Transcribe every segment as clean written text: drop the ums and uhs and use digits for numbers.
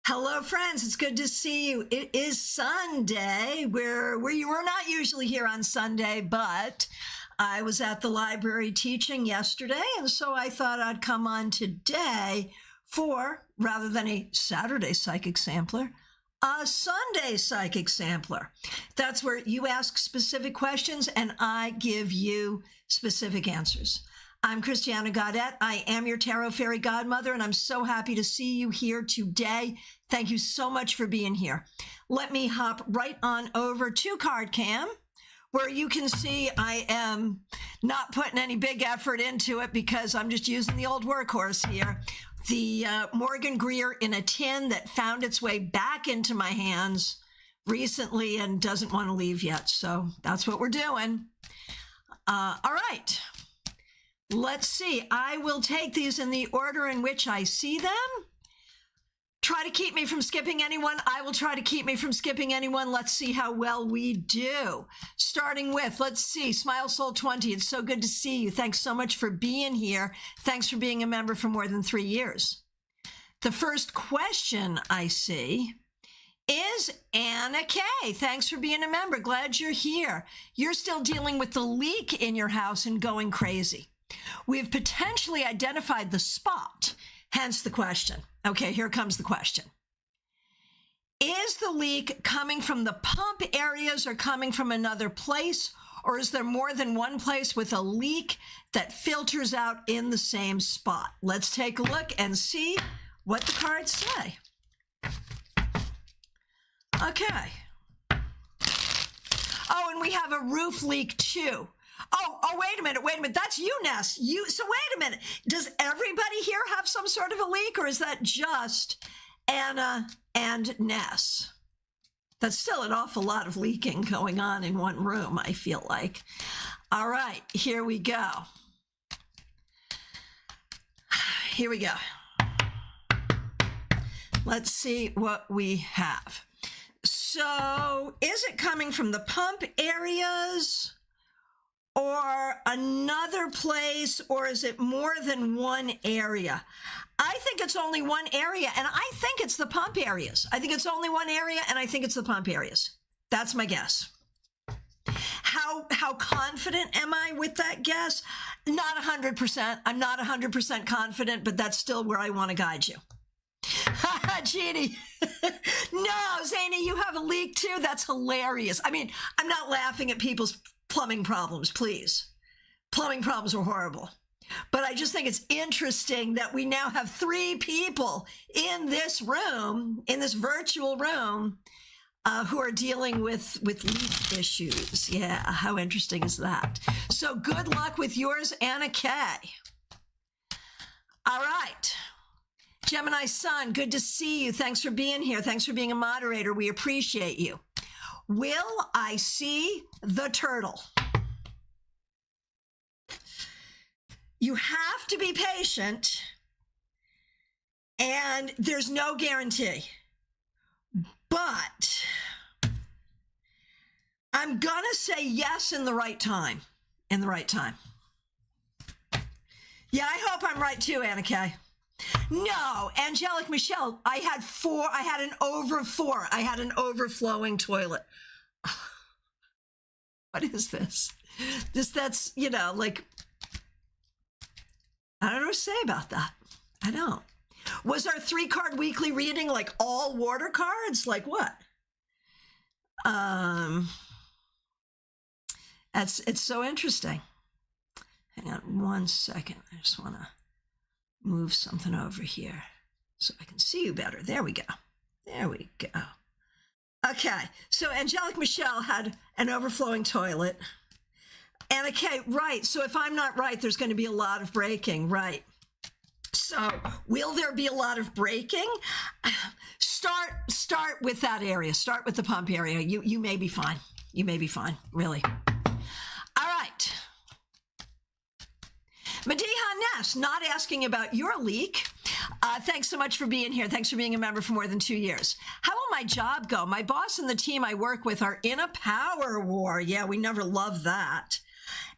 Hello, friends. It's good to see you. It is Sunday, where you were not usually here on Sunday, but I was at the library teaching yesterday, and so I thought I'd come on today for, rather than a Saturday psychic sampler, a Sunday psychic sampler. That's where you ask specific questions and I give you specific answers. I'm Christiana Gaudet. I am your Tarot Fairy Godmother, and I'm so happy to see you here today. Thank you so much for being here. Let me hop right on over to CardCam, where you can see I am not putting any big effort into it because I'm just using the old workhorse here. The Morgan Greer in a tin that found its way back into my hands recently and doesn't want to leave yet. So that's what we're doing. All right. Let's see. I will take these in the order in which I see them. Try to keep me from skipping anyone. I will try to keep me from skipping anyone. Let's see how well we do. Starting with, let's see, Smile Soul 20. It's so good to see you. Thanks so much for being here. Thanks for being a member for more than 3 years. The first question I see is Anna K. Thanks for being a member. Glad you're here. You're still dealing with the leak in your house and going crazy. We've potentially identified the spot, hence the question. Okay, here comes the question. Is the leak coming from the pump areas or coming from another place? Or is there more than one place with a leak that filters out in the same spot? Let's take a look and see what the cards say. Okay. Oh, and we have a roof leak too. Oh, wait a minute. That's you, Ness. So wait a minute. Does everybody here have some sort of a leak, or is that just Anna and Ness? That's still an awful lot of leaking going on in one room, I feel like. All right, here we go. Here we go. Let's see what we have. So is it coming from the pump areas or another place, or is it more than one area? I think it's only one area, and I think it's the pump areas. I think it's only one area, and I think it's the pump areas. That's my guess. How confident am I with that guess? Not 100%. I'm not 100% confident, but that's still where I want to guide you. Jeannie. No, Zany, you have a leak too? That's hilarious. I mean, I'm not laughing at people's plumbing problems, please. Plumbing problems are horrible. But I just think it's interesting that we now have 3 people in this room, in this virtual room, who are dealing with leak issues. Yeah, how interesting is that? So good luck with yours, Anna K. All right. Gemini Sun, good to see you. Thanks for being here. Thanks for being a moderator. We appreciate you. Will I see the turtle? You have to be patient, and there's no guarantee. But I'm gonna say yes in the right time. In the right time. Yeah, I hope I'm right too, Anna Kay. No, Angelic Michelle, I had an overflowing toilet. What is this? That's, like, I don't know what to say about that. I don't. Was our 3-card weekly reading like all water cards? Like what? It's so interesting. Hang on 1 second. I just want to move something over here so I can see you better. There we go. There we go. Okay, so Angelic Michelle had an overflowing toilet. And okay, right, so if I'm not right, there's going to be a lot of breaking, right? So will there be a lot of breaking? Start with that area. Start with the pump area. You may be fine. You may be fine, really. All right. Madiha Ness, not asking about your leak. Thanks so much for being here. Thanks for being a member for more than 2 years. How will my job go? My boss and the team I work with are in a power war. Yeah, we never love that.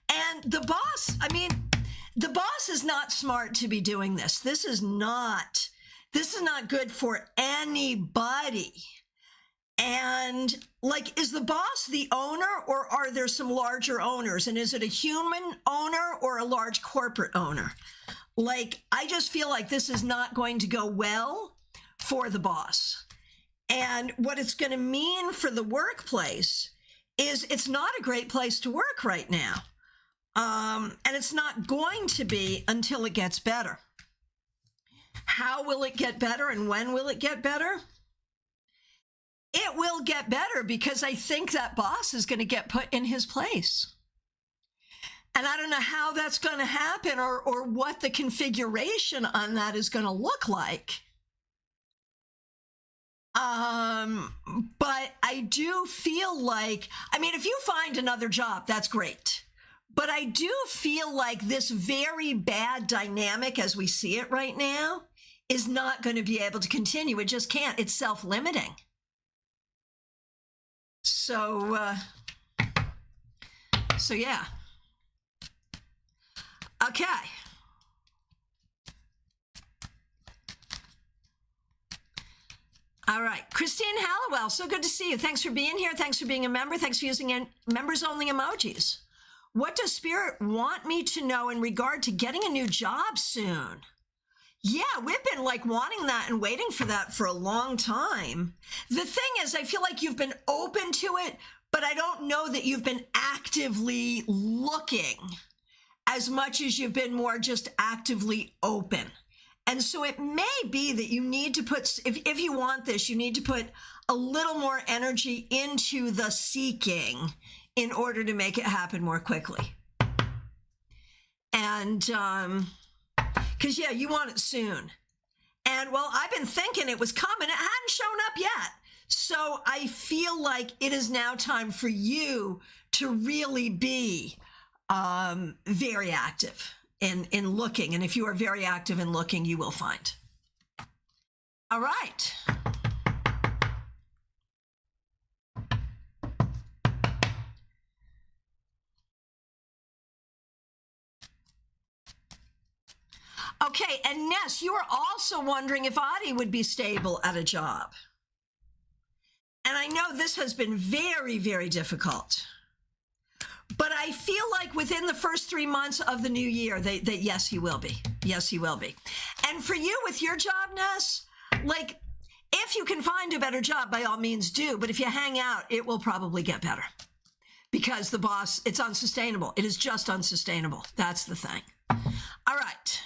And the boss is not smart to be doing this. This is not This is not good for anybody. And like, is the boss the owner, or are there some larger owners? And is it a human owner or a large corporate owner? Like, I just feel like this is not going to go well for the boss. And what it's going to mean for the workplace is it's not a great place to work right now. And it's not going to be until it gets better. How will it get better, and when will it get better? It will get better because I think that boss is going to get put in his place. And I don't know how that's going to happen, or what the configuration on that is going to look like. But I do feel like, I mean, if you find another job, that's great. But I do feel like this very bad dynamic as we see it right now is not going to be able to continue. It just can't. It's self-limiting. So yeah. Okay. All right. Christine Hallowell, so good to see you. Thanks for being here. Thanks for being a member. Thanks for using members-only emojis. What does Spirit want me to know in regard to getting a new job soon? Yeah, we've been like wanting that and waiting for that for a long time. The thing is, I feel like you've been open to it, but I don't know that you've been actively looking as much as you've been more just actively open. And so it may be that you need to put, if you want this, you need to put a little more energy into the seeking in order to make it happen more quickly. And, because, yeah, you want it soon. And, well, I've been thinking it was coming. It hadn't shown up yet. So I feel like it is now time for you to really be very active in looking. And if you are very active in looking, you will find. All right. Okay, and Ness, you are also wondering if Adi would be stable at a job. And I know this has been very, very difficult. But I feel like within the first 3 months of the new year, that yes, he will be. Yes, he will be. And for you with your job, Ness, like, if you can find a better job, by all means do. But if you hang out, it will probably get better. Because the boss, it's unsustainable. It is just unsustainable. That's the thing. All right.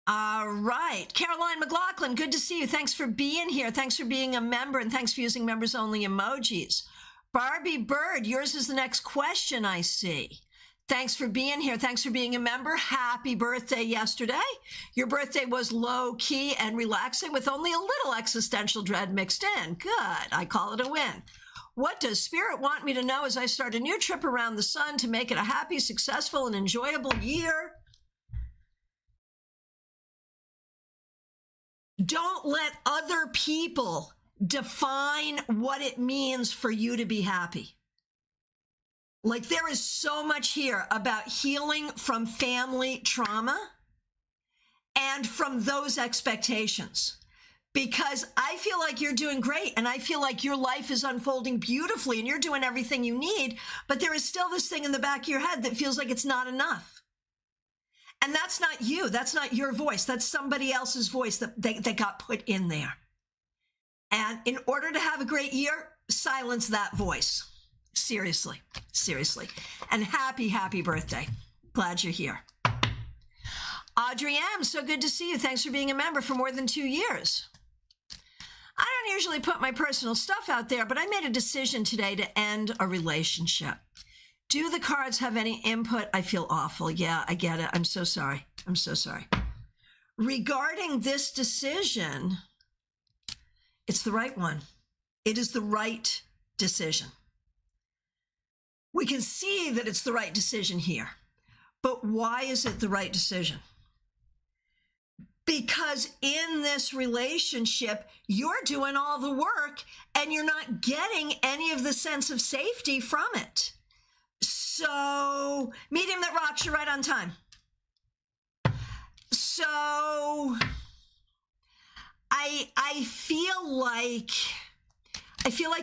All right. Caroline McLaughlin, good to see you. Thanks for being here. Thanks for being a member, and thanks for using members-only emojis. Barbie Bird, yours is the next question I see. Thanks for being here. Thanks for being a member. Happy birthday yesterday. Your birthday was low-key and relaxing with only a little existential dread mixed in. Good. I call it a win. What does Spirit want me to know as I start a new trip around the sun to make it a happy, successful, and enjoyable year? Don't let other people define what it means for you to be happy. Like, there is so much here about healing from family trauma and from those expectations. Because I feel like you're doing great, and I feel like your life is unfolding beautifully and you're doing everything you need, but there is still this thing in the back of your head that feels like it's not enough. And that's not you. That's not your voice. That's somebody else's voice that got put in there. And in order to have a great year, silence that voice. Seriously, seriously. And happy, happy birthday. Glad you're here. Audrey M., so good to see you. Thanks for being a member for more than 2 years. I don't usually put my personal stuff out there, but I made a decision today to end a relationship. Do the cards have any input? I feel awful. Yeah, I get it. I'm so sorry. I'm so sorry. Regarding this decision, it's the right one. It is the right decision. We can see that it's the right decision here. But why is it the right decision? Because in this relationship, you're doing all the work and you're not getting any of the sense of safety from it. So, medium that rocks, you're right on time. So I feel like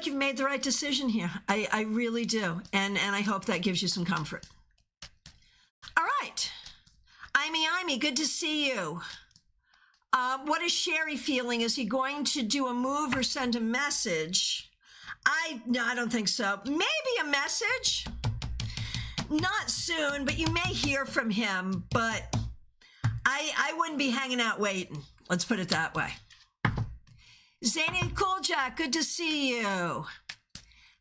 you've made the right decision here. I really do. And I hope that gives you some comfort. All right. Imy, good to see you. What is Sherry feeling? Is he going to do a move or send a message? No, I don't think so. Maybe a message. Not soon, but you may hear from him. But I wouldn't be hanging out waiting. Let's put it that way. Zany Cooljack, good to see you.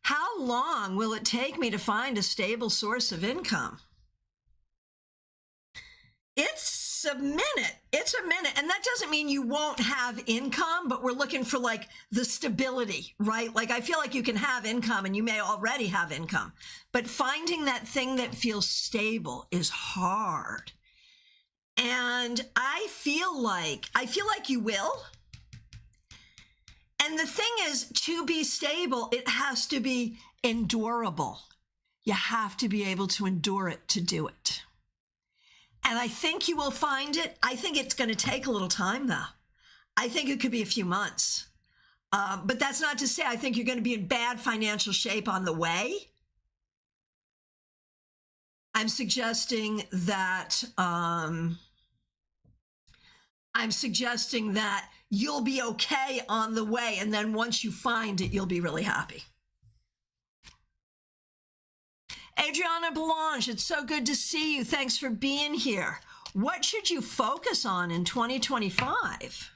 How long will it take me to find a stable source of income? It's a minute. It's a minute. And that doesn't mean you won't have income, but we're looking for like the stability, right? Like I feel like you can have income and you may already have income, but finding that thing that feels stable is hard. And I feel like you will. And the thing is, to be stable, it has to be endurable. You have to be able to endure it to do it. And I think you will find it. I think it's going to take a little time, though. I think it could be a few months. But that's not to say I think you're going to be in bad financial shape on the way. I'm suggesting that you'll be okay on the way, and then once you find it, you'll be really happy. Adriana Belange, it's so good to see you. Thanks for being here. What should you focus on in 2025?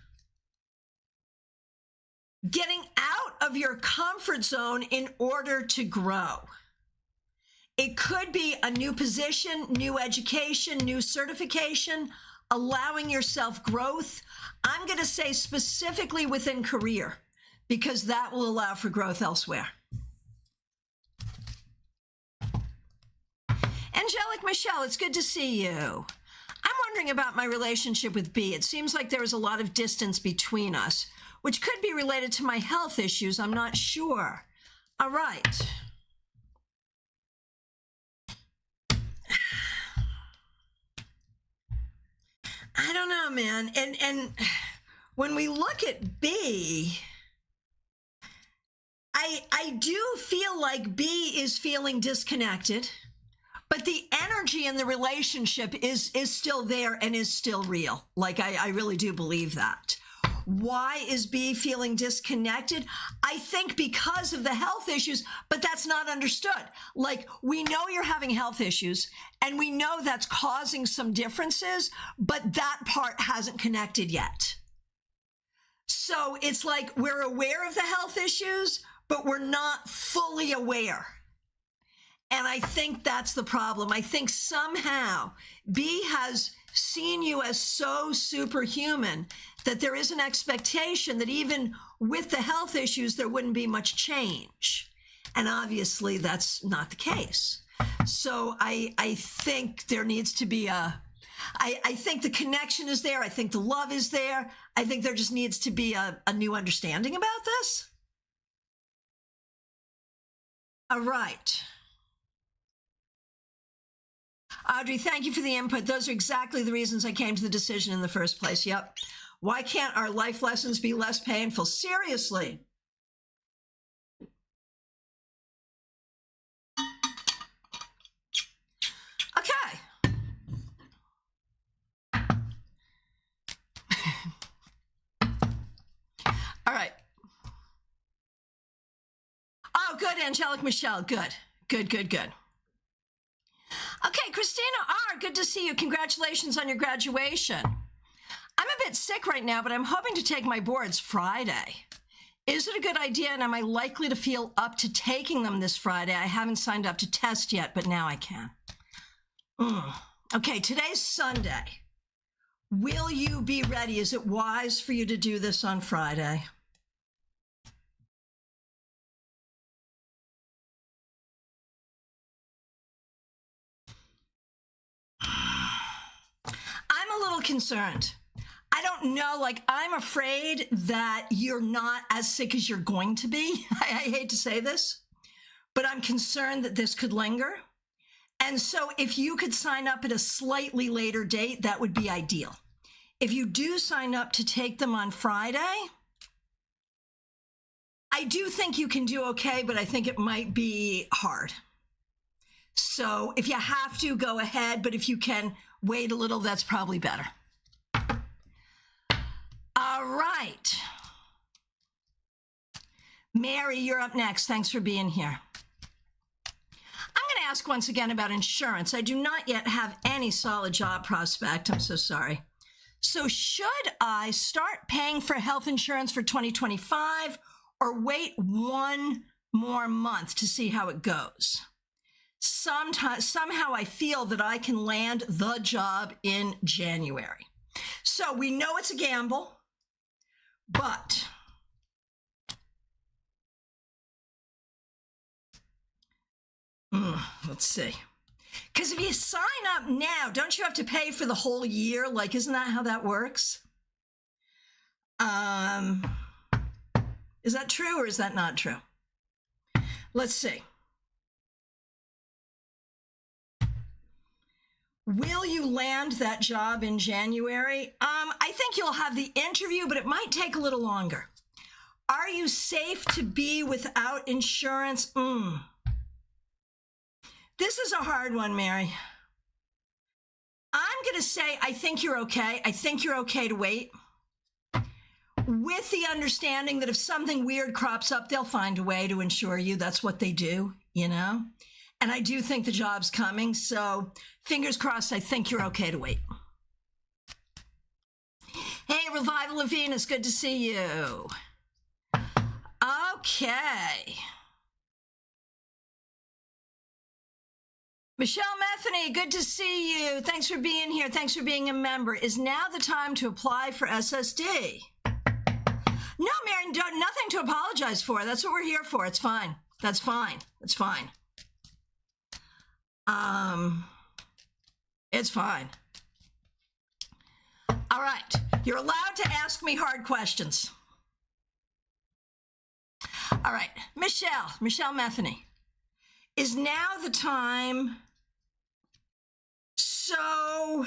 Getting out of your comfort zone in order to grow. It could be a new position, new education, new certification, allowing yourself growth. I'm going to say specifically within career, because that will allow for growth elsewhere. Angelic Michelle, it's good to see you. I'm wondering about my relationship with B. It seems like there is a lot of distance between us, which could be related to my health issues. I'm not sure. All right. I don't know, man. And when we look at B, I do feel like B is feeling disconnected, but the energy in the relationship is still there and is still real. Like, I really do believe that. Why is B feeling disconnected? I think because of the health issues, but that's not understood. Like, we know you're having health issues and we know that's causing some differences, but that part hasn't connected yet. So it's like we're aware of the health issues, but we're not fully aware. And I think that's the problem. I think somehow B has seen you as so superhuman that there is an expectation that even with the health issues, there wouldn't be much change. And obviously that's not the case. So I think there needs to be I think the connection is there. I think the love is there. I think there just needs to be a new understanding about this. All right. Audrey, thank you for the input. Those are exactly the reasons I came to the decision in the first place. Yep. Why can't our life lessons be less painful? Seriously. Okay. All right. Oh, good, Angelic Michelle. Good. Okay, Christina R., good to see you. Congratulations on your graduation. I'm a bit sick right now, but I'm hoping to take my boards Friday. Is it a good idea, and am I likely to feel up to taking them this Friday? I haven't signed up to test yet, but now I can. Okay, today's Sunday. Will you be ready? Is it wise for you to do this on Friday? I'm a little concerned. I don't know, like, I'm afraid that you're not as sick as you're going to be. I hate to say this, but I'm concerned that this could linger. And so if you could sign up at a slightly later date, that would be ideal. If you do sign up to take them on Friday, I do think you can do okay, but I think it might be hard. So if you have to, go ahead, but if you can wait a little, that's probably better. All right. Mary, you're up next. Thanks for being here. I'm going to ask once again about insurance. I do not yet have any solid job prospect. I'm so sorry. So should I start paying for health insurance for 2025 or wait one more month to see how it goes? Somehow I feel that I can land the job in January. So we know it's a gamble, but let's see. Because if you sign up now, don't you have to pay for the whole year? Like, isn't that how that works? Is that true or is that not true? Let's see. Will you land that job in January? I think you'll have the interview, but it might take a little longer. Are you safe to be without insurance? This is a hard one, Mary. I'm going to say I think you're okay. I think you're okay to wait, with the understanding that if something weird crops up, they'll find a way to insure you. That's what they do, you know? And I do think the job's coming, so fingers crossed, I think you're okay to wait. Hey, Revival of Venus, good to see you. Okay. Michelle Metheny, good to see you. Thanks for being here. Thanks for being a member. Is now the time to apply for SSD? No, Mary, nothing to apologize for. That's what we're here for. It's fine. That's fine. It's fine. It's fine. All right. You're allowed to ask me hard questions. All right. Michelle Metheny. Is now the time? So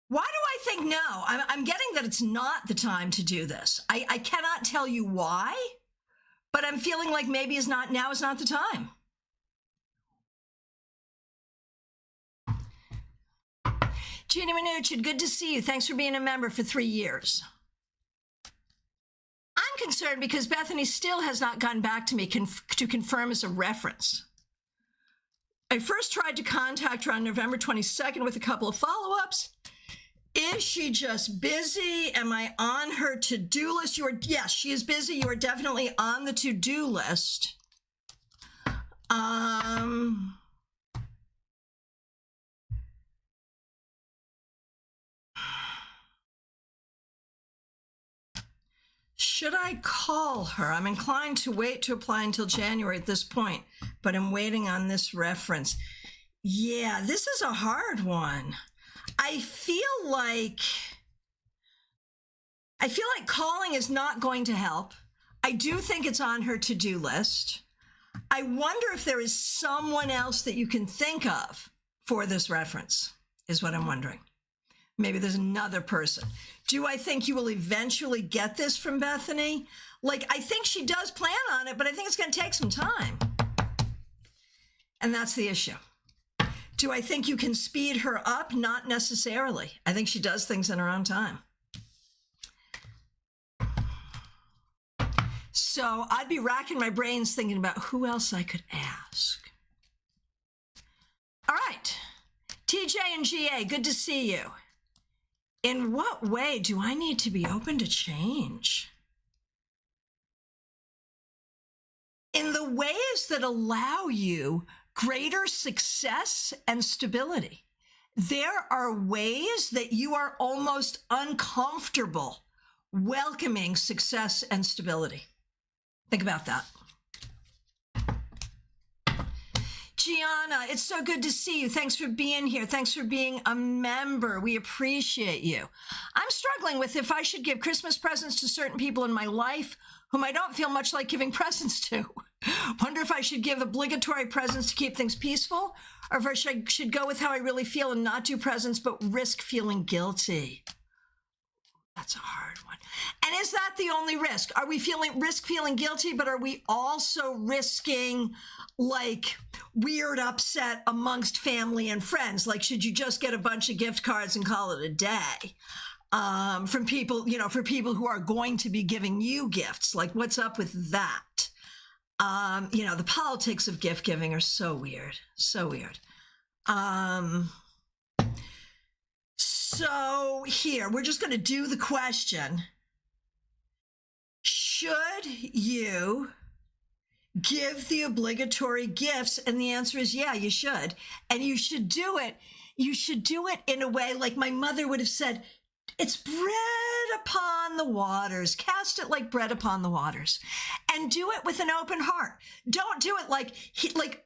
why do I think no? I'm getting that it's not the time to do this. I cannot tell you why, but I'm feeling like maybe now is not the time. Gina Minuchin, good to see you. Thanks for being a member for 3 years. I'm concerned because Bethany still has not gotten back to me to confirm as a reference. I first tried to contact her on November 22nd with a couple of follow-ups. Is she just busy? Am I on her to-do list? Yes, she is busy. You are definitely on the to-do list. Should I call her? I'm inclined to wait to apply until January at this point, but I'm waiting on this reference. Yeah, this is a hard one. I feel like calling is not going to help. I do think it's on her to-do list. I wonder if there is someone else that you can think of for this reference, is what I'm wondering. Maybe there's another person. Do I think you will eventually get this from Bethany? Like, I think she does plan on it, but I think it's going to take some time. And that's the issue. Do I think you can speed her up? Not necessarily. I think she does things in her own time. So I'd be racking my brains thinking about who else I could ask. All right. TJ and GA, good to see you. In what way do I need to be open to change? In the ways that allow you greater success and stability. There are ways that you are almost uncomfortable welcoming success and stability. Think about that. Gianna, it's so good to see you. Thanks for being here. Thanks for being a member. We appreciate you. I'm struggling with if I should give Christmas presents to certain people in my life whom I don't feel much like giving presents to. Wonder if I should give obligatory presents to keep things peaceful, or if I should go with how I really feel and not do presents, but risk feeling guilty. That's a hard one. And is that the only risk? Are we feeling guilty, but are we also risking like weird upset amongst family and friends? Like, should you just get a bunch of gift cards and call it a day? From people, for people who are going to be giving you gifts, like what's up with that? The politics of gift giving are so weird, so weird. So here, we're just going to do the question. Should you give the obligatory gifts? And the answer is, yeah, you should. And you should do it. You should do it in a way like my mother would have said, it's bread upon the waters. Cast it like bread upon the waters, and do it with an open heart. Don't do it like,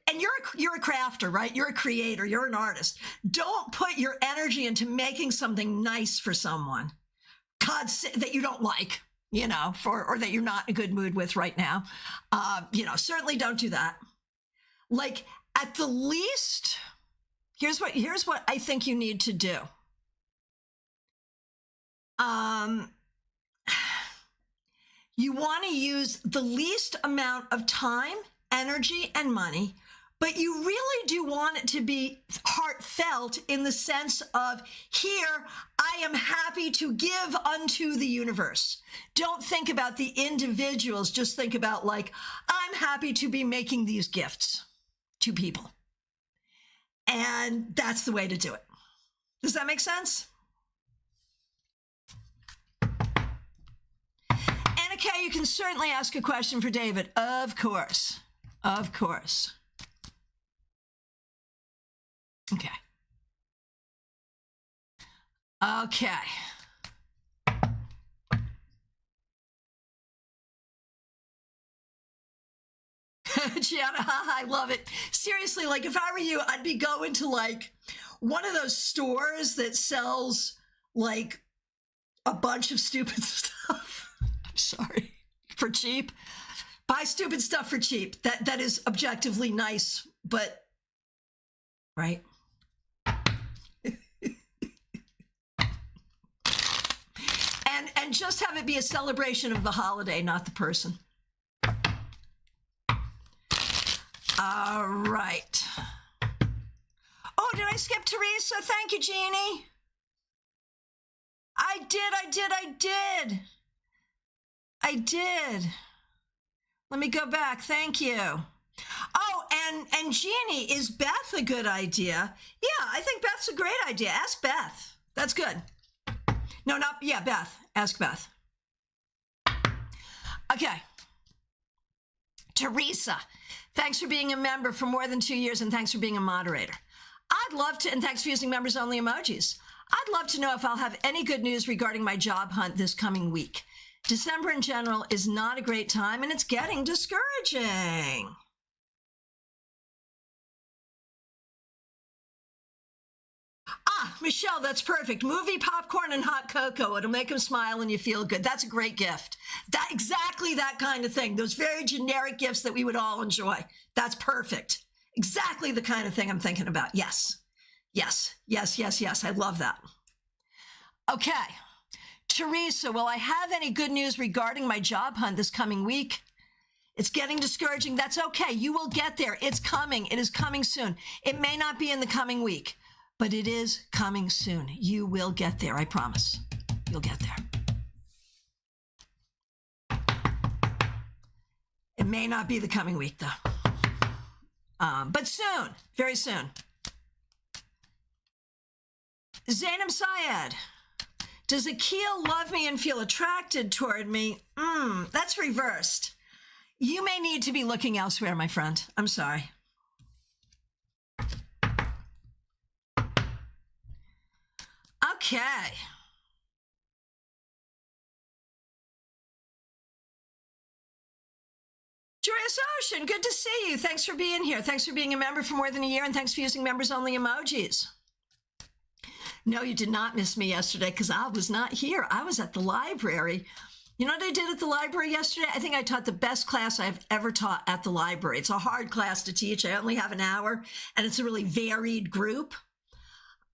and you're a crafter, right? You're a creator. You're an artist. Don't put your energy into making something nice for someone, that you don't like, or that you're not in a good mood with right now. Certainly don't do that. Like, at the least, here's what I think you need to do. You want to use the least amount of time, energy, and money, but you really do want it to be heartfelt in the sense of, here, I am happy to give unto the universe. Don't think about the individuals. Just think about, like, I'm happy to be making these gifts to people. And that's the way to do it. Does that make sense? Okay, you can certainly ask a question for David. Of course. Of course. Okay. Okay. Gianna, I love it. Seriously, like, if I were you, I'd be going to like one of those stores that sells like a bunch of stupid stuff. Sorry, for cheap. Buy stupid stuff for cheap. That is objectively nice, but right. and just have it be a celebration of the holiday, not the person. All right. Oh, did I skip Teresa? Thank you, Jeannie. I did. Let me go back. Thank you. Oh, and Jeannie, is Beth a good idea? Yeah, I think Beth's a great idea. Ask Beth. That's good. No, Beth. Ask Beth. Okay. Teresa, thanks for being a member for more than 2 years, and thanks for being a moderator. I'd love to, and thanks for using members only emojis. I'd love to know if I'll have any good news regarding my job hunt this coming week. December in general is not a great time, and it's getting discouraging. Michelle, that's perfect. Movie, popcorn, and hot cocoa. It'll make them smile and you feel good. That's a great gift. Exactly that kind of thing. Those very generic gifts that we would all enjoy. That's perfect. Exactly the kind of thing I'm thinking about. Yes. I love that. Okay. Teresa, will I have any good news regarding my job hunt this coming week? It's getting discouraging. That's okay. You will get there. It's coming. It is coming soon. It may not be in the coming week, but it is coming soon. You will get there. I promise. You'll get there. It may not be the coming week, though. But soon. Very soon. Zainab Syed. Does Akil love me and feel attracted toward me? That's reversed. You may need to be looking elsewhere, my friend. I'm sorry. Okay. Joyous Ocean, good to see you. Thanks for being here. Thanks for being a member for more than a year, and thanks for using members-only emojis. No, you did not miss me yesterday because I was not here. I was at the library You know what I did at the library yesterday? I think I taught the best class I've ever taught at the library. It's a hard class to teach. I only have an hour, and it's a really varied group.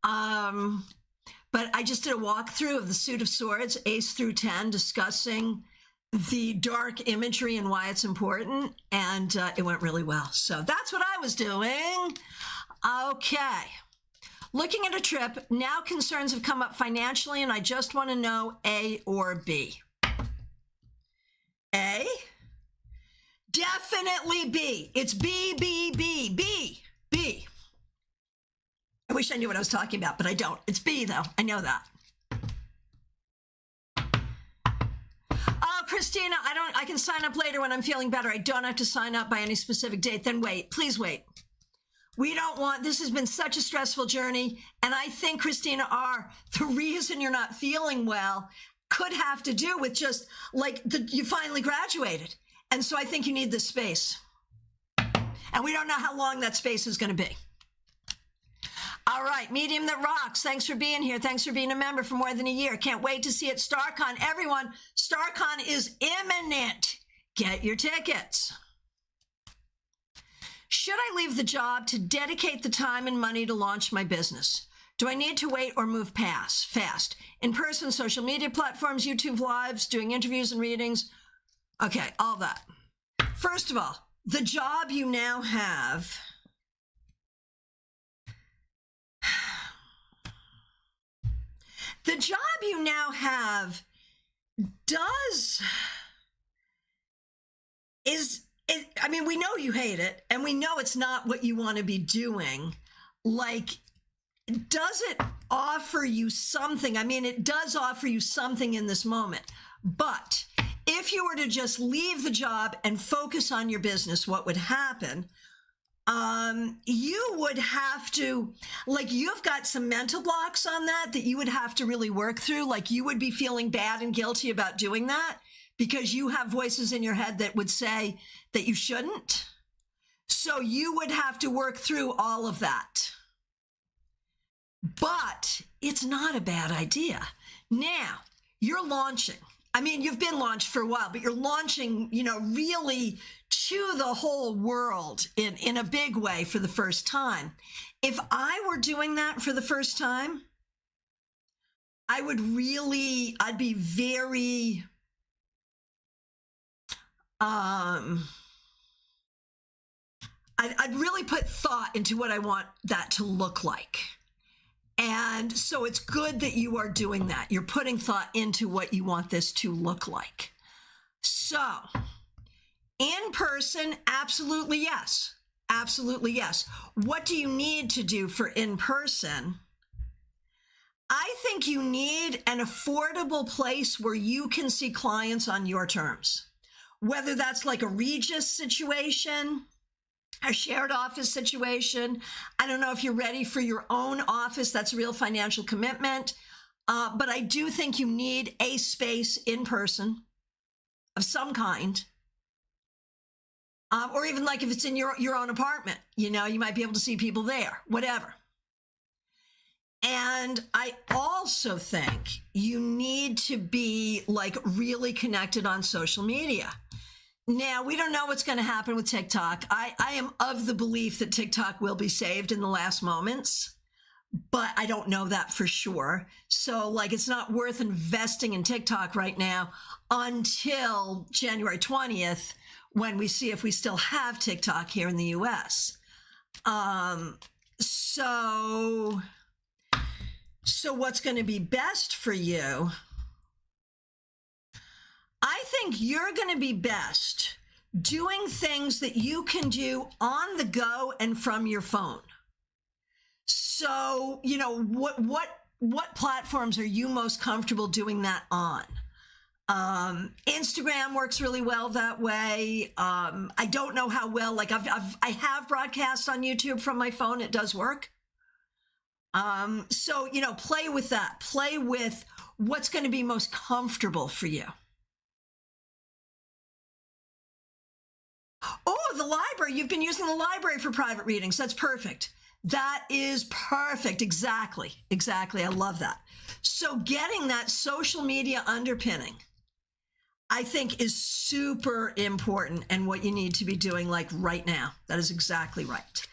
But I just did a walkthrough of the Suit of Swords, Ace through 10, discussing the dark imagery and why it's important, and it went really well. So that's what I was doing. Okay. Looking at a trip, now concerns have come up financially, and I just want to know A or B. A? Definitely B. It's B, B, B, B, B. I wish I knew what I was talking about, but I don't. It's B, though. I know that. Oh, Christina, I can sign up later when I'm feeling better. I don't have to sign up by any specific date. Then wait. Please wait. We don't want, this has been such a stressful journey. And I think, Christina R., the reason you're not feeling well could have to do with just like you finally graduated. And so I think you need this space. And we don't know how long that space is going to be. All right, Medium That Rocks, thanks for being here. Thanks for being a member for more than a year. Can't wait to see you at StaarCon. Everyone, StaarCon is imminent. Get your tickets. Should I leave the job to dedicate the time and money to launch my business? Do I need to wait or move fast? In person, social media platforms, YouTube lives, doing interviews and readings? Okay, all that. First of all, the job you now have, we know you hate it, and we know it's not what you want to be doing. Like, does it offer you something? I mean, it does offer you something in this moment. But if you were to just leave the job and focus on your business, what would happen? You would have to, like, you've got some mental blocks on that you would have to really work through. Like, you would be feeling bad and guilty about doing that because you have voices in your head that would say that you shouldn't. So you would have to work through all of that. But it's not a bad idea. Now, you're launching. I mean, you've been launched for a while, but you're launching, really to the whole world in a big way for the first time. If I were doing that for the first time, I'd be very, I'd really put thought into what I want that to look like. And so it's good that you are doing that. You're putting thought into what you want this to look like. So, in person, absolutely yes. Absolutely yes. What do you need to do for in person? I think you need an affordable place where you can see clients on your terms. Whether that's like a Regis situation, a shared office situation. I don't know if you're ready for your own office. That's a real financial commitment. But I do think you need a space in person of some kind. Or even like if it's in your own apartment, you might be able to see people there, whatever. And I also think you need to be like really connected on social media. Now, we don't know what's going to happen with TikTok. I am of the belief that TikTok will be saved in the last moments, but I don't know that for sure. So, it's not worth investing in TikTok right now until January 20th, when we see if we still have TikTok here in the U.S. So what's going to be best for you? I think you're going to be best doing things that you can do on the go and from your phone. So, what platforms are you most comfortable doing that on? Instagram works really well that way. I don't know how well, I have broadcast on YouTube from my phone. It does work. So, play with that. Play with what's going to be most comfortable for you. Oh, the library. You've been using the library for private readings. That's perfect. That is perfect. Exactly. I love that. So getting that social media underpinning I think is super important and what you need to be doing like right now. That is exactly right.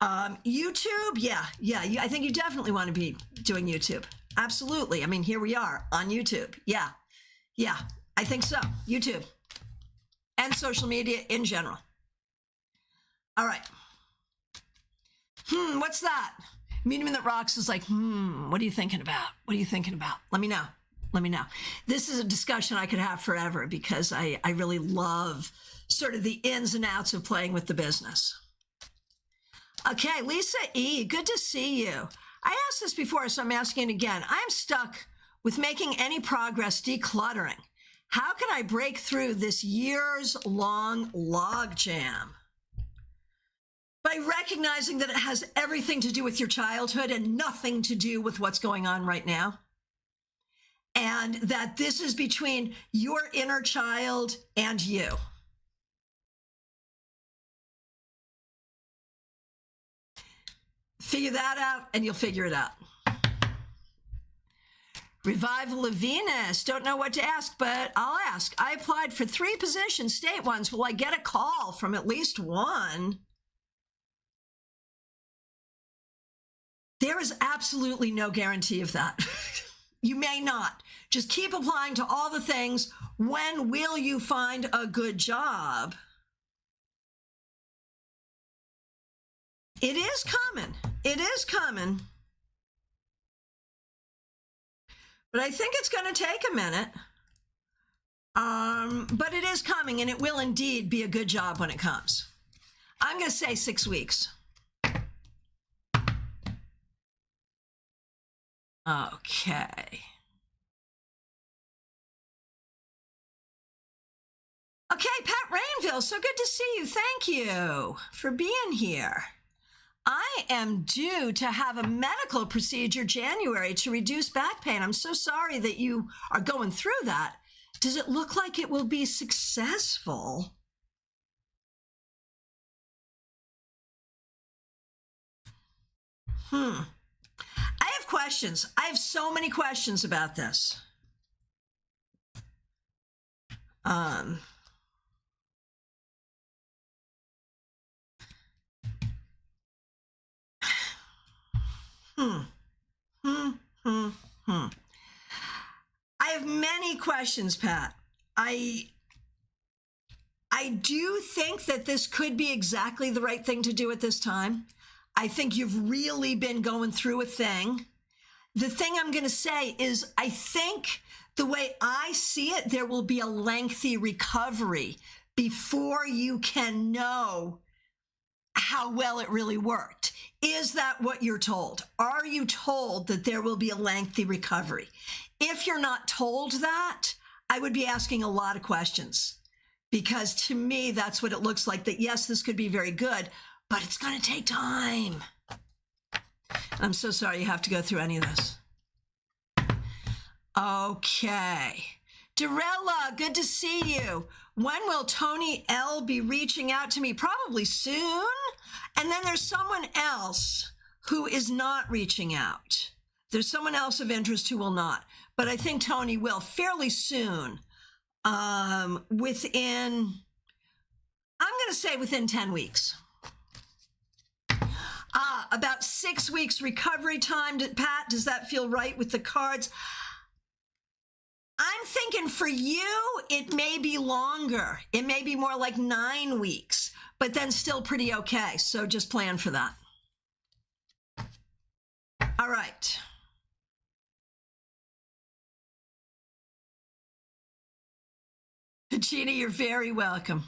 YouTube, yeah. I think you definitely want to be doing YouTube. Absolutely. I mean, here we are on YouTube. Yeah, I think so. YouTube and social media in general. All right. What's that? Medium That Rocks is like, what are you thinking about? What are you thinking about? Let me know. This is a discussion I could have forever because I really love sort of the ins and outs of playing with the business. Okay, Lisa E., good to see you. I asked this before, so I'm asking it again. I'm stuck with making any progress decluttering. How can I break through this years-long logjam? By recognizing that it has everything to do with your childhood and nothing to do with what's going on right now. And that this is between your inner child and you. Figure that out and you'll figure it out. Revival of Venus. Don't know what to ask, but I'll ask. I applied for 3 positions, state ones. Will I get a call from at least one? There is absolutely no guarantee of that. You may not. Just keep applying to all the things. When will you find a good job? It is coming. It is coming. But I think it's going to take a minute. But it is coming, and it will indeed be a good job when it comes. I'm going to say 6 weeks. Okay. Okay, Pat Rainville, so good to see you. Thank you for being here. I am due to have a medical procedure January to reduce back pain. I'm so sorry that you are going through that. Does it look like it will be successful? I have questions. I have so many questions about this. I have many questions, Pat. I do think that this could be exactly the right thing to do at this time. I think you've really been going through a thing. The thing I'm going to say is I think the way I see it, there will be a lengthy recovery before you can know how well it really worked. Is that what you're told? Are you told that there will be a lengthy recovery? If you're not told that, I would be asking a lot of questions, because to me, that's what it looks like, that yes, this could be very good, but it's going to take time. I'm so sorry you have to go through any of this. Okay. Dorella, good to see you. When will Tony L be reaching out to me? Probably soon. And then there's someone else who is not reaching out. There's someone else of interest who will not. But I think Tony will fairly soon. Within, I'm going to say within 10 weeks. About 6 weeks recovery time. Pat, does that feel right with the cards? I'm thinking for you, it may be longer. It may be more like 9 weeks, but then still pretty okay. So just plan for that. All right. Gina, you're very welcome.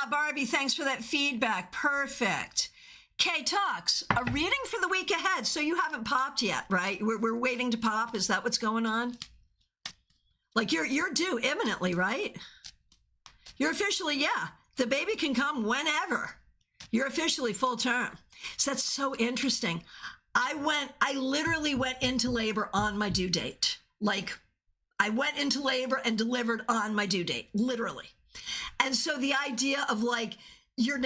Barbie, thanks for that feedback. Perfect. Kay Talks, a reading for the week ahead. So you haven't popped yet, right? We're waiting to pop. Is that what's going on? Like you're due imminently, right? You're officially, yeah. The baby can come whenever. You're officially full term. So that's so interesting. I literally went into labor on my due date. Like I went into labor and delivered on my due date, literally. And so the idea of like, you're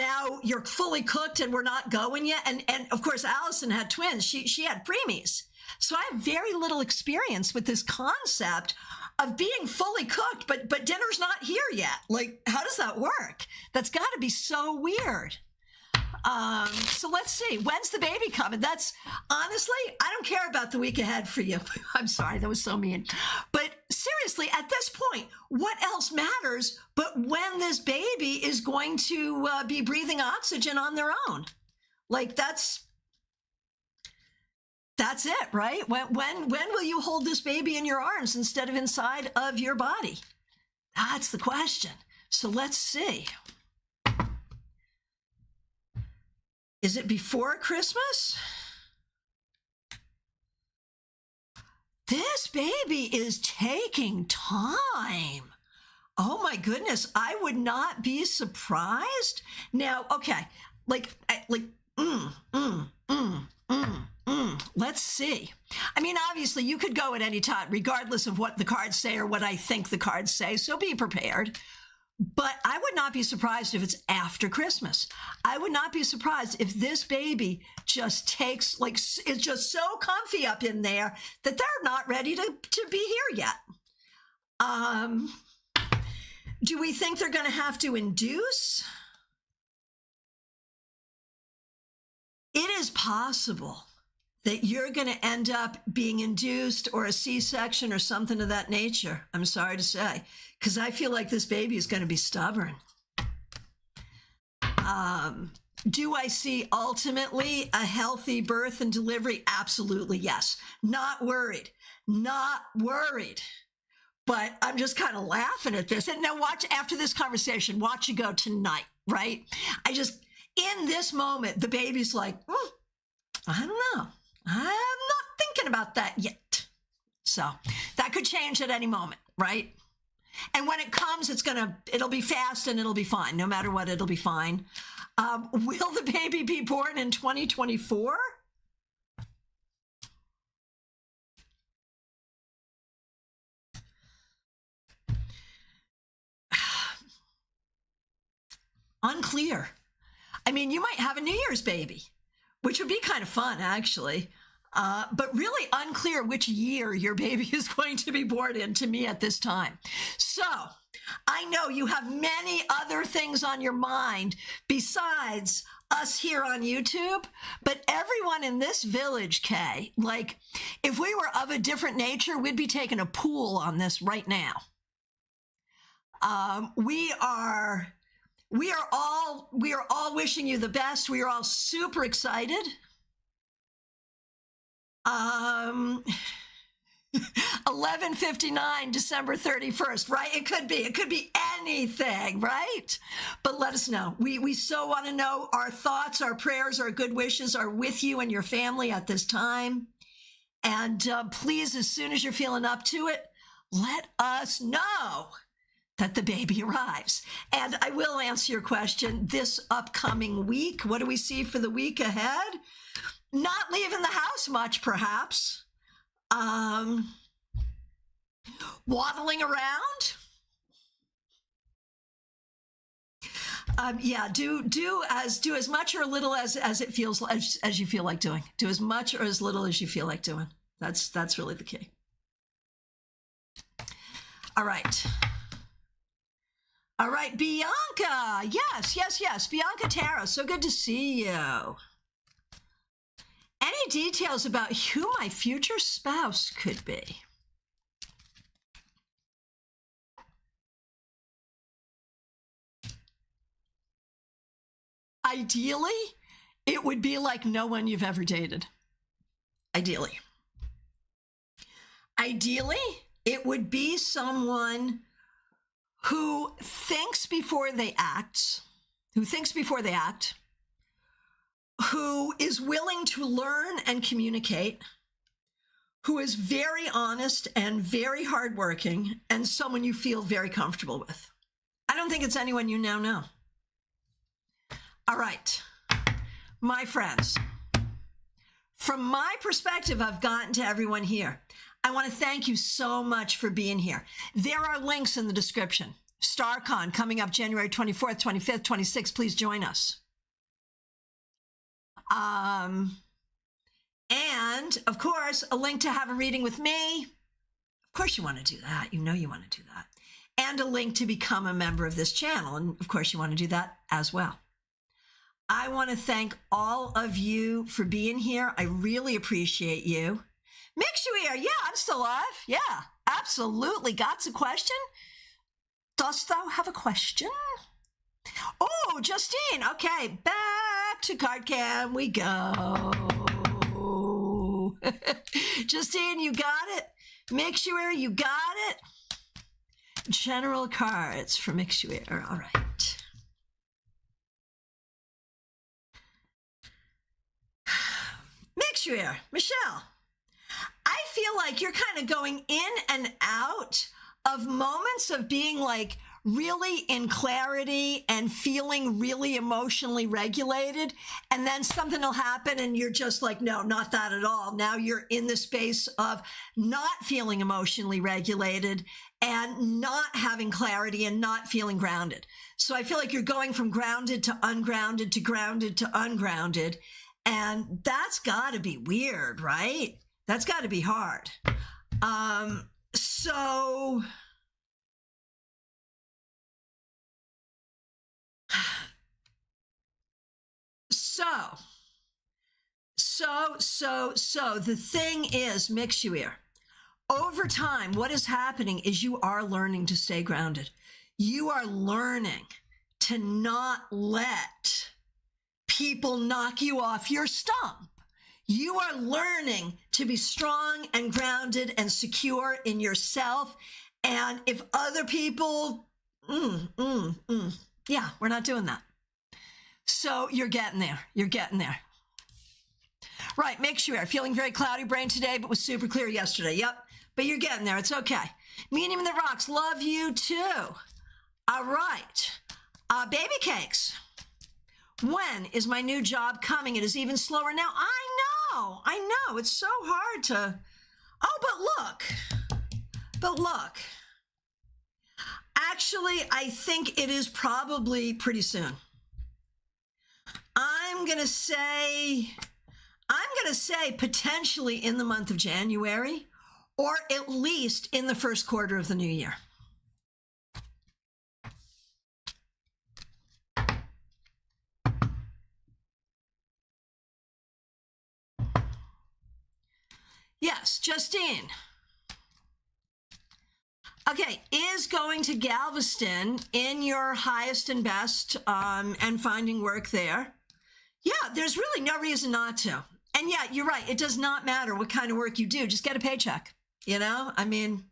fully cooked and we're not going yet. And of course, Allison had twins. She had preemies. So I have very little experience with this concept of being fully cooked, but dinner's not here yet. Like, how does that work? That's got to be so weird. So let's see. When's the baby coming? That's honestly, I don't care about the week ahead for you. I'm sorry, that was so mean. But seriously, at this point, what else matters but when this baby is going to be breathing oxygen on their own? Like that's it, right? When will you hold this baby in your arms instead of inside of your body? That's the question. So let's see. Is it before Christmas? This baby is taking time. Oh my goodness, I would not be surprised. Now, okay, let's see. I mean, obviously, you could go at any time, regardless of what the cards say or what I think the cards say, so be prepared. But I would not be surprised if it's after Christmas. I would not be surprised if this baby just takes, is just so comfy up in there that they're not ready to be here yet. Do we think they're going to have to induce? It is possible that you're going to end up being induced or a C-section or something of that nature. I'm sorry to say, because I feel like this baby is going to be stubborn. Do I see ultimately a healthy birth and delivery? Absolutely, yes. Not worried. But I'm just kind of laughing at this. And now watch, after this conversation, watch you go tonight, right? In this moment, the baby's like, I don't know. I'm not thinking about that yet. So that could change at any moment, right? And when it comes, it'll be fast and it'll be fine. No matter what, it'll be fine. Will the baby be born in 2024? Unclear. I mean, you might have a New Year's baby, which would be kind of fun, actually. But really unclear which year your baby is going to be born in to me at this time. So I know you have many other things on your mind besides us here on YouTube, but everyone in this village, Kay, like if we were of a different nature, we'd be taking a pool on this right now. We are all wishing you the best. We are all super excited. 11:59, December 31st, right? It could be anything, right? But let us know. We so want to know. Our thoughts, our prayers, our good wishes are with you and your family at this time. And please, as soon as you're feeling up to it, let us know that the baby arrives. And I will answer your question this upcoming week. What do we see for the week ahead? Not leaving the house much, perhaps. Waddling around. Do as much or little as it feels as you feel like doing. Do as much or as little as you feel like doing. That's really the key. All right, Bianca. Yes, Bianca Tara. So good to see you. Any details about who my future spouse could be? Ideally, it would be like no one you've ever dated. Ideally, it would be someone who thinks before they act, who is willing to learn and communicate, who is very honest and very hardworking, and someone you feel very comfortable with. I don't think it's anyone you now know. All right, my friends, from my perspective, I've gotten to everyone here. I want to thank you so much for being here. There are links in the description. StaarCon coming up January 24th, 25th, 26th. Please join us. And of course, a link to have a reading with me. Of course you want to do that. You know you want to do that. And a link to become a member of this channel. And of course you want to do that as well. I want to thank all of you for being here. I really appreciate you. Mixuir, yeah, I'm still alive. Yeah, absolutely. Got a question? Dost thou have a question? Oh, Justine. Okay, back to card cam we go. Justine, you got it. Mixuir, you got it. General cards for Mixuir. All right. Mixuir, Michelle, I feel like you're kind of going in and out of moments of being like really in clarity and feeling really emotionally regulated. And then something will happen and you're just like, no, not that at all. Now you're in the space of not feeling emotionally regulated and not having clarity and not feeling grounded. So I feel like you're going from grounded to ungrounded to grounded to ungrounded. And that's got to be weird, right? That's got to be hard. So the thing is, Mixuir, over time, what is happening is you are learning to stay grounded. You are learning to not let people knock you off your stump. You are learning to be strong and grounded and secure in yourself. And if other people, yeah, we're not doing that. So you're getting there. You're getting there. Right, make sure. Feeling very cloudy brain today, but was super clear yesterday. Yep, but you're getting there. It's okay. Medium in the rocks. Love you too. All right. Baby cakes. When is my new job coming? It is even slower now. I know. It's so hard to... Oh, but look. Actually, I think it is probably pretty soon. I'm going to say potentially in the month of January, or at least in the first quarter of the new year. Yes, Justine. Okay, is going to Galveston in your highest and best and finding work there. Yeah, there's really no reason not to. And yeah, you're right. It does not matter what kind of work you do. Just get a paycheck. You know, I mean,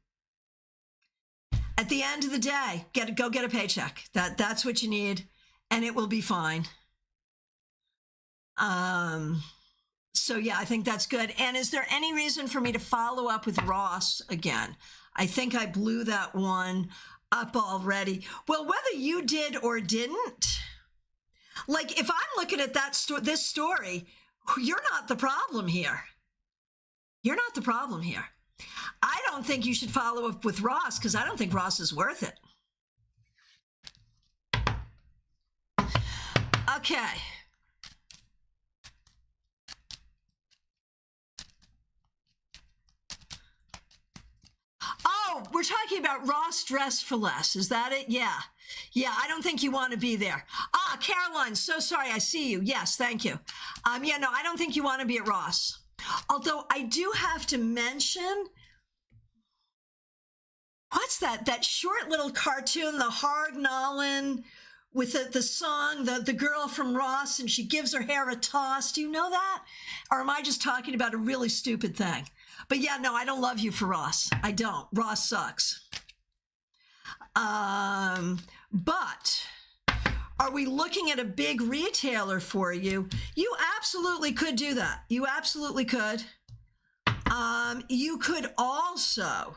at the end of the day, go get a paycheck. That's what you need, and it will be fine. So yeah, I think that's good. And is there any reason for me to follow up with Ross again? I think I blew that one up already. Well, whether you did or didn't, like if I'm looking at this story, you're not the problem here. You're not the problem here. I don't think you should follow up with Ross because I don't think Ross is worth it. Okay. Oh, we're talking about Ross Dress for Less. Is that it? Yeah. Yeah, I don't think you want to be there. Caroline, so sorry. I see you. Yes, thank you. Yeah, no, I don't think you want to be at Ross. Although I do have to mention, what's that short little cartoon, the Hard Nolan with the song, the girl from Ross, and she gives her hair a toss. Do you know that? Or am I just talking about a really stupid thing? But yeah, no, I don't love you for Ross. I don't. Ross sucks. But are we looking at a big retailer for you? You absolutely could do that. You absolutely could. You could also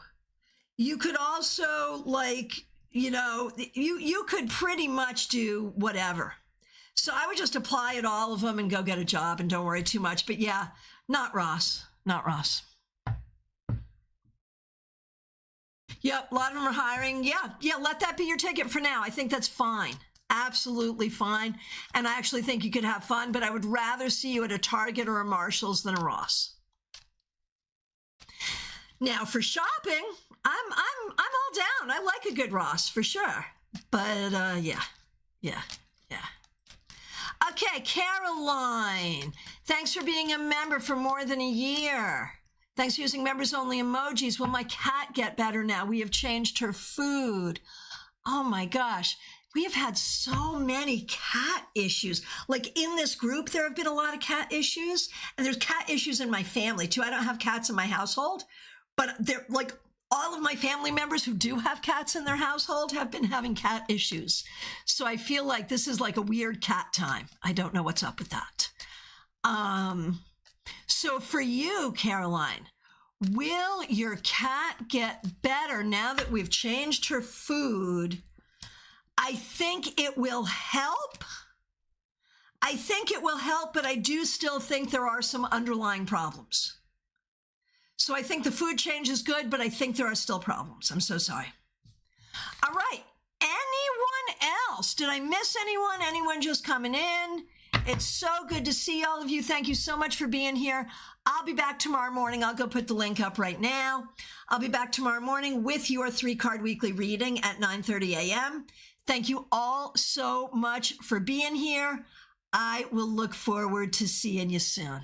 like, you know, you could pretty much do whatever. So I would just apply at all of them and go get a job and don't worry too much. But yeah, not Ross. Yep, a lot of them are hiring. Yeah, let that be your ticket for now. I think that's fine. absolutely fine. And I actually think you could have fun, but I would rather see you at a Target or a Marshall's than a Ross. Now for shopping, I'm all down. I like a good Ross for sure. But yeah. Okay, Caroline, thanks for being a member for more than a year. Thanks for using members only emojis. Will my cat get better now? We have changed her food. Oh my gosh. We have had so many cat issues. Like in this group, there have been a lot of cat issues, and there's cat issues in my family too. I don't have cats in my household, but they're like all of my family members who do have cats in their household have been having cat issues. So I feel like this is like a weird cat time. I don't know what's up with that. So for you, Caroline, will your cat get better now that we've changed her food? I think it will help. But I do still think there are some underlying problems. So I think the food change is good, but I think there are still problems. I'm so sorry. All right. Anyone else? Did I miss anyone? Anyone just coming in? It's so good to see all of you. Thank you so much for being here. I'll be back tomorrow morning. I'll go put the link up right now. I'll be back tomorrow morning with your 3-card weekly reading at 9:30 a.m. Thank you all so much for being here. I will look forward to seeing you soon.